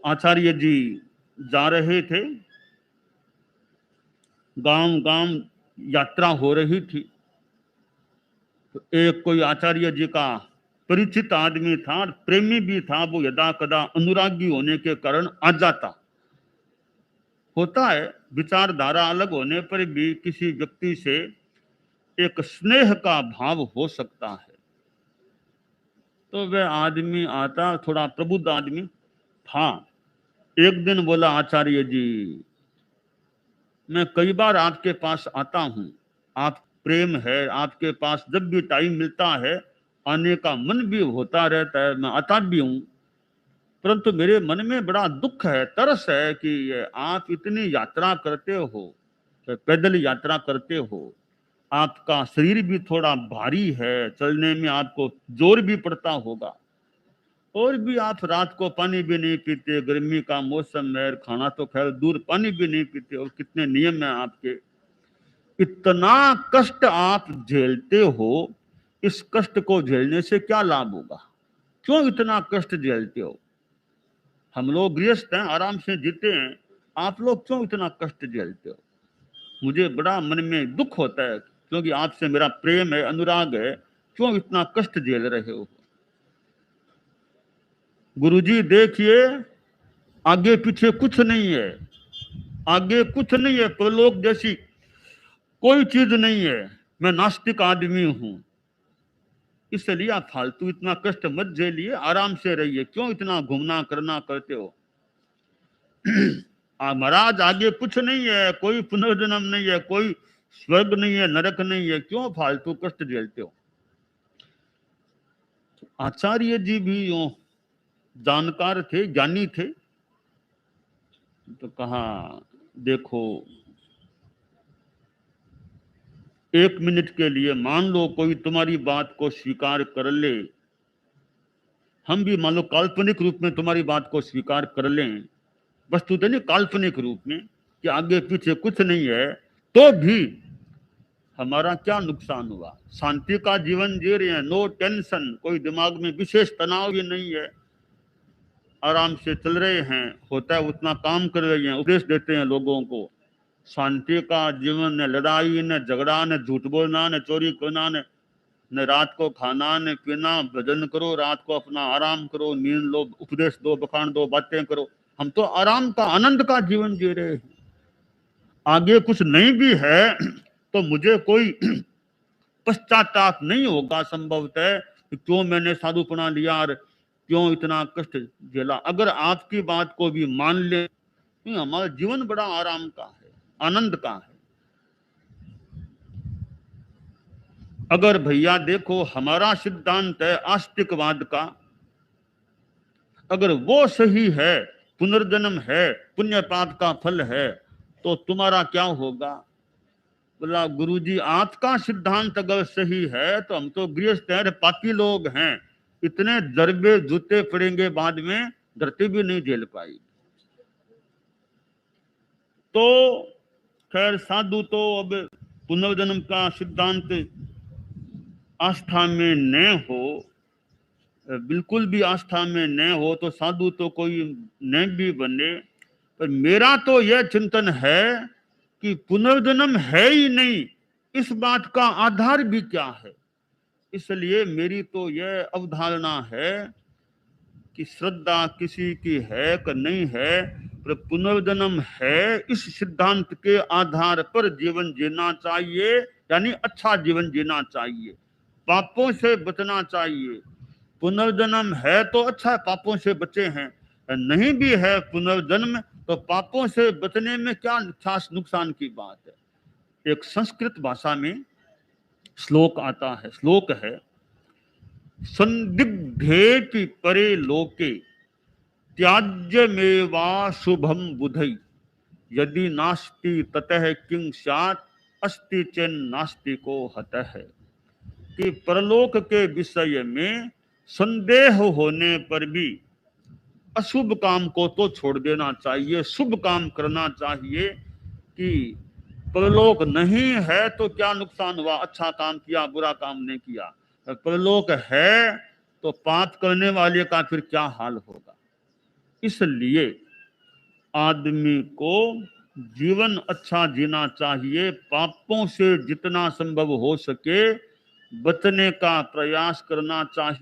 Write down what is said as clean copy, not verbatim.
आचार्य जी जा रहे थे, गांव गांव यात्रा हो रही थी। तो एक कोई आचार्य जी का परिचित आदमी था, प्रेमी भी था। वो यदा कदा अनुरागी होने के कारण आ जाता। होता है, विचारधारा अलग होने पर भी किसी व्यक्ति से एक स्नेह का भाव हो सकता है। तो वह आदमी आता, थोड़ा प्रबुद्ध आदमी था। एक दिन बोला, आचार्य जी मैं कई बार आपके पास आता हूं, आप प्रेम है, आपके पास जब भी टाइम मिलता है आने का मन भी होता रहता है, मैं आता भी हूं। परंतु मेरे मन में बड़ा दुख है, तरस है कि आप इतनी यात्रा करते हो, पैदल यात्रा करते हो, आपका शरीर भी थोड़ा भारी है, चलने में आपको जोर भी पड़ता होगा, और भी आप रात को पानी भी नहीं पीते, गर्मी का मौसम है, खाना तो खैर दूर, पानी भी नहीं पीते, और कितने नियम है आपके। इतना कष्ट आप झेलते हो, इस कष्ट को झेलने से क्या लाभ होगा? क्यों इतना कष्ट झेलते हो? हम लोग गृहस्थ हैं, आराम से जीते हैं, आप लोग क्यों इतना कष्ट झेलते हो? मुझे बड़ा मन में दुख होता है, क्योंकि आपसे मेरा प्रेम है, अनुराग है, क्यों इतना कष्ट झेल रहे हो? गुरुजी देखिए, आगे पीछे कुछ नहीं है, आगे कुछ नहीं है, प्रलोक जैसी कोई चीज नहीं है, मैं नास्तिक आदमी हूं, इसलिए आप फालतू इतना कष्ट मत झेलिए, आराम से रहिए, क्यों इतना घूमना करना करते हो? महाराज आगे कुछ नहीं है, कोई पुनर्जन्म नहीं है, कोई स्वर्ग नहीं है, नरक नहीं है, क्यों फालतू कष्ट झेलते हो? आचार्य जी भी यूं जानकार थे, ज्ञानी थे। तो कहा, देखो 1 मिनट के लिए मान लो कोई तुम्हारी बात को स्वीकार कर ले, हम भी मान लो काल्पनिक रूप में तुम्हारी बात को स्वीकार कर लें, वस्तुतः नहीं काल्पनिक रूप में, कि आगे पीछे कुछ नहीं है, तो भी हमारा क्या नुकसान हुआ? शांति का जीवन जी रहे हैं, नो टेंशन, कोई दिमाग में विशेष तनाव भी नहीं है, आराम से चल रहे हैं, होता है उतना काम कर रहे हैं, उपदेश देते हैं लोगों को। शांति का जीवन, न लड़ाई, न झगड़ा, न झूठ बोलना, न चोरी करना, न रात को खाना न पीना, भजन करो, रात को अपना आराम करो, नींद लो, उपदेश दो, बखान दो, बातें करो। हम तो आराम का, आनंद का जीवन जी रहे हैं। आगे कुछ नहीं भी है तो मुझे कोई पश्चाताप नहीं होगा संभवतः, क्यों मैंने साधुपना लिया और क्यों इतना कष्ट झेला। अगर आपकी बात को भी मान ले, हमारा जीवन बड़ा आराम का है, आनंद का है। अगर भैया देखो, हमारा सिद्धांत है आस्तिकवाद का, अगर वो सही है, पुनर्जन्म है, पुण्य पाप का फल है, तो तुम्हारा क्या होगा? बोला, गुरुजी आपका सिद्धांत अगर सही है तो हम तो गृहस्थ हैं, पापी लोग हैं, इतने जरबे जूते पड़ेंगे बाद में, धरती भी नहीं झेल पाई। तो खैर साधु तो अब पुनर्जन्म का सिद्धांत आस्था में न हो, बिल्कुल भी आस्था में न हो, तो साधु तो कोई न भी बने। पर मेरा तो यह चिंतन है कि पुनर्जन्म है ही नहीं, इस बात का आधार भी क्या है? इसलिए मेरी तो यह अवधारणा है कि श्रद्धा किसी की है कि नहीं है, पर पुनर्जन्म है, इस सिद्धांत के आधार पर जीवन जीना चाहिए, यानी अच्छा जीवन जीना चाहिए, पापों से बचना चाहिए। पुनर्जन्म है तो अच्छा है, पापों से बचे हैं, नहीं भी है पुनर्जन्म तो पापों से बचने में क्या खास नुकसान की बात है? एक संस्कृत भाषा में श्लोक आता है, श्लोक है, संदिग्धेपि परे लोके त्याज्यमेवा शुभम बुधई, यदि नास्ति ततः किं स्यात्, अस्ति चेन नास्ति को हतः। कि परलोक के विषय में संदेह होने पर भी अशुभ काम को तो छोड़ देना चाहिए, शुभ काम करना चाहिए। कि परलोक नहीं है तो क्या नुकसान हुआ? अच्छा काम किया, बुरा काम नहीं किया। परलोक है तो पाप करने वाले का फिर क्या हाल होगा? इसलिए आदमी को जीवन अच्छा जीना चाहिए, पापों से जितना संभव हो सके बचने का प्रयास करना चाहिए।